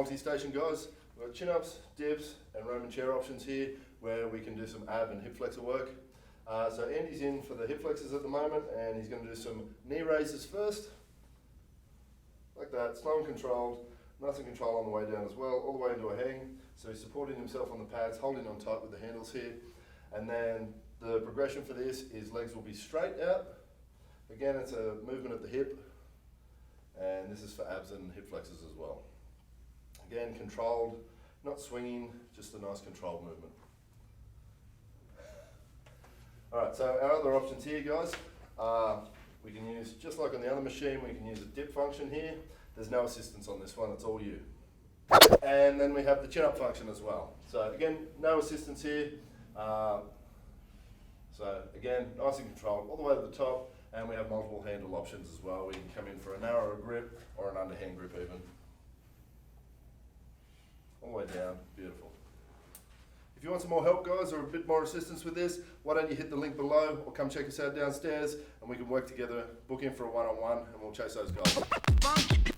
multi-station guys. We've got chin-ups, dips, and Roman chair options here where we can do some ab and hip flexor work. So Andy's in for the hip flexors at the moment, and he's going to do some knee raises first. Like that, slow and controlled, nice and controlled on the way down as well, all the way into a hang. So he's supporting himself on the pads, holding on tight with the handles here. And then the progression for this is legs will be straight out. Again, it's a movement of the hip, and this is for abs and hip flexors as well. Again, controlled, not swinging, just a nice controlled movement. Alright, so our other options here, guys, we can use, just like on the other machine, we can use a dip function here. There's no assistance on this one, it's all you. And then we have the chin-up function as well. So again, no assistance here. So again, nice and controlled all the way to the top, and we have multiple handle options as well. We can come in for a narrower grip or an underhand grip even. All the way down, beautiful. If you want some more help, guys, or a bit more assistance with this, why don't you hit the link below or come check us out downstairs and we can work together, book in for a one-on-one, and we'll chase those guys.